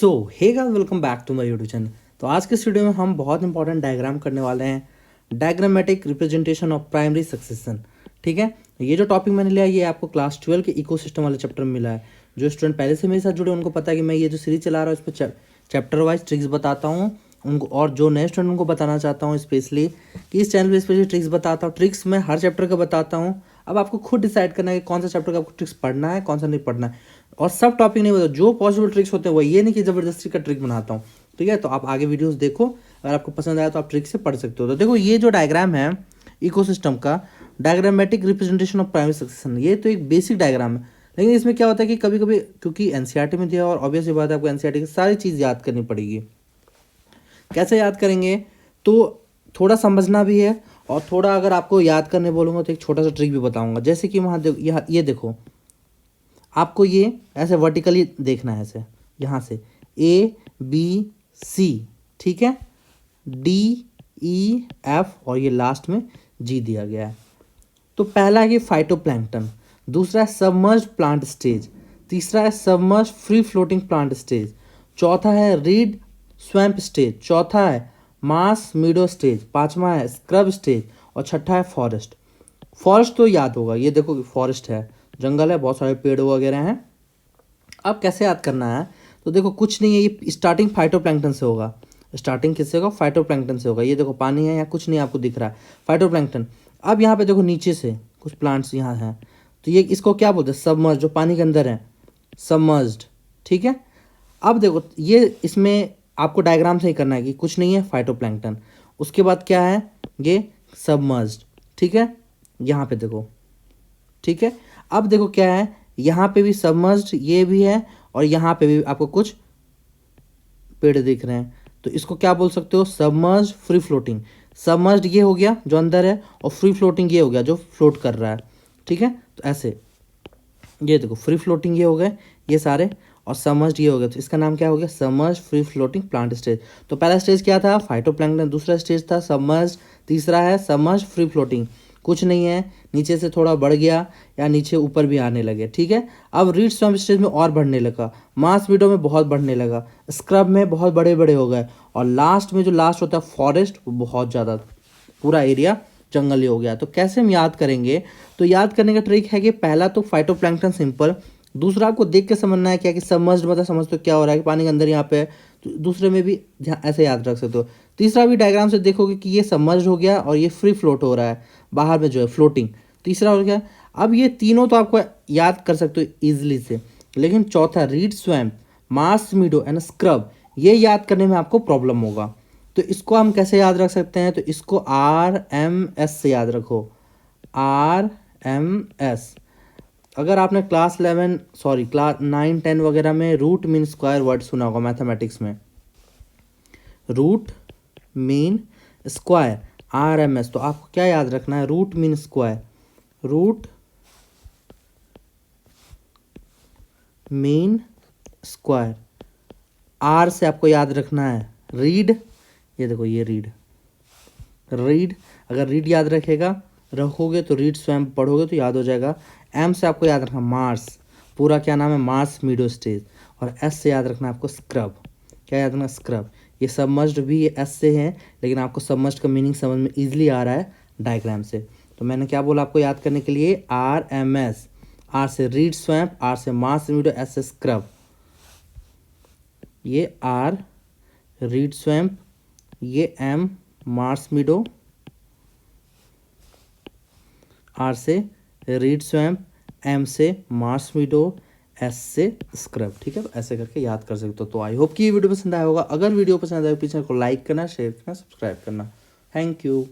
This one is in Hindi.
So hey guys, welcome back to my YouTube channel. तो आज के इस वीडियो में हम बहुत इंपॉर्टेंट डायग्राम करने वाले हैं, diagrammatic representation of primary succession. ठीक है, ये जो टॉपिक मैंने लिया ये आपको क्लास 12 के इकोसिस्टम वाले चैप्टर में मिला है। जो स्टूडेंट पहले से मेरे साथ जुड़े उनको पता है कि मैं ये जो सीरीज चला रहा हूँ इस पर चैप्टर वाइज ट्रिक्स बताता हूँ उनको, और जो नए स्टूडेंट उनको बताना चाहता हूँ स्पेशली कि इस चैनल पे स्पेशली ट्रिक्स बताता हूँ। ट्रिक्स मैं हर चैप्टर का बताता हूँ। अब आपको खुद डिसाइड करना है कि कौन सा चैप्टर का आपको ट्रिक्स पढ़ना है, कौन सा नहीं पढ़ना है। और सब टॉपिक नहीं बताओ, जो पॉसिबल ट्रिक्स होते हैं वो, ये नहीं कि ज़बरदस्ती का ट्रिक बनाता हूँ। ठीक है, तो आप आगे वीडियोस देखो, अगर आपको पसंद आया तो आप ट्रिक से पढ़ सकते हो। तो देखो, ये जो डायग्राम है इकोसिस्टम का, diagrammatic representation of primary succession, ये तो एक बेसिक डायग्राम है। लेकिन इसमें क्या होता है कि कभी कभी, क्योंकि एनसीईआरटी में दिया और ऑब्वियस बात है आपको एनसीईआरटी की सारी चीज़ याद करनी पड़ेगी। कैसे याद करेंगे, तो थोड़ा समझना भी है, और थोड़ा अगर आपको याद करने बोलूँगा तो एक छोटा सा ट्रिक भी बताऊंगा। जैसे कि वहाँ ये देखो, आपको ये ऐसे वर्टिकली देखना है, ऐसे यहाँ से ABC, ठीक है, DEF और ये लास्ट में G दिया गया है। तो पहला है कि फाइटोप्लैंक्टन, दूसरा है सबमर्ज्ड प्लांट स्टेज, तीसरा है submerged free floating plant stage, चौथा है रीड स्वैम्प स्टेज, चौथा है मास मीडो स्टेज, पांचवा है स्क्रब स्टेज और छठा है फॉरेस्ट। फॉरेस्ट तो याद होगा, ये देखो फॉरेस्ट है, जंगल है, बहुत सारे पेड़ वगैरह हैं। अब कैसे याद करना है, तो देखो कुछ नहीं है, ये स्टार्टिंग फाइटोप्लैंक्टन से होगा। स्टार्टिंग किससे होगा? फाइटोप्लैंक्टन से होगा। ये देखो पानी है, यहाँ कुछ नहीं आपको दिख रहा है, फाइटोप्लैंक्टन। अब यहाँ पे देखो नीचे से कुछ प्लांट्स यहाँ हैं, तो ये इसको क्या बोलते हैं? सबमर्ज, जो पानी के अंदर है, सबमर्ज्ड। ठीक है, अब देखो ये इसमें आपको डायग्राम से ही करना है कि कुछ नहीं है, फाइटोप्लैंक्टन, उसके बाद क्या है, ये सबमर्ज्ड। ठीक है, यहाँ पे देखो, ठीक है। अब देखो क्या है, यहाँ पे भी सबमर्ज्ड, ये भी है, और यहाँ पे भी आपको कुछ पेड़ दिख रहे हैं, तो इसको क्या बोल सकते हो? Submerged free floating. सबमर्ज्ड ये हो गया जो अंदर है, और फ्री फ्लोटिंग ये हो गया जो फ्लोट कर रहा है। ठीक है, तो ऐसे ये देखो, फ्री फ्लोटिंग ये हो गए ये सारे, और सबमर्ज्ड ये हो गया, तो इसका नाम क्या हो गया? Submerged free floating plant stage. तो पहला स्टेज क्या था? फाइटोप्लैंक्टन, दूसरा स्टेज था सबमर्ज्ड, तीसरा है सबमर्ज्ड फ्री फ्लोटिंग, कुछ नहीं है, नीचे से थोड़ा बढ़ गया या नीचे ऊपर भी आने लगे। ठीक है, अब रीड स्वैम्प स्टेज में और बढ़ने लगा, मास मीडो में बहुत बढ़ने लगा, स्क्रब में बहुत बड़े बड़े हो गए, और लास्ट में जो लास्ट होता है फॉरेस्ट, वो बहुत ज़्यादा पूरा एरिया जंगली हो गया। तो कैसे हम याद करेंगे? तो याद करने का ट्रिक है कि पहला तो फाइटोप्लैंक्टन सिंपल, दूसरा आपको देख के समझना है क्या कि सबमर्ज्ड मतलब समझ तो क्या हो रहा है कि पानी के अंदर यहाँ पे है, तो दूसरे में भी ऐसे याद रख सकते हो। तीसरा भी डायग्राम से देखोगे कि ये सबमर्ज्ड हो गया और ये फ्री फ्लोट हो रहा है, बाहर में जो है फ्लोटिंग, तीसरा हो गया। अब ये तीनों तो आपको याद कर सकते हो ईजिली से, लेकिन चौथा read swamp, mass मीडो and scrub, ये याद करने में आपको प्रॉब्लम होगा। तो इसको हम कैसे याद रख सकते हैं? तो इसको RMS से याद रखो, RMS। अगर आपने क्लास 9 10 वगैरह में रूट मीन स्क्वायर वर्ड सुना होगा मैथमेटिक्स में, रूट मीन स्क्वायर RMS, तो आपको क्या याद रखना है? Root mean square, root mean square. R से आपको याद रखना है रीड, ये देखो ये रीड, रीड, अगर रीड याद रखोगे तो रीड स्वयं पढ़ोगे तो याद हो जाएगा। M से आपको याद रखना मार्स, पूरा क्या नाम है? Mars मीडो stage. और S से याद रखना आपको स्क्रब, क्या याद रखना? स्क्रब। ये सबमर्ज्ड भी ये S से है, लेकिन आपको सबमर्ज्ड का मीनिंग समझ में ईजिली आ रहा है डायग्राम से। तो मैंने क्या बोला आपको याद करने के लिए? RMS, R से रीड स्वैम्प, R से मार्स मीडो, S से स्क्रब। ये R रीड स्वैम्प, ये M मार्स मीडो, R से रीड स्वैम्प, M से मार्स मीडो, S से स्क्रब। ठीक है, तो ऐसे करके याद कर सकते हो। तो आई होप कि ये वीडियो पसंद आया होगा। अगर वीडियो पसंद आए तो चैनल को लाइक करना, शेयर करना, सब्सक्राइब करना। Thank you.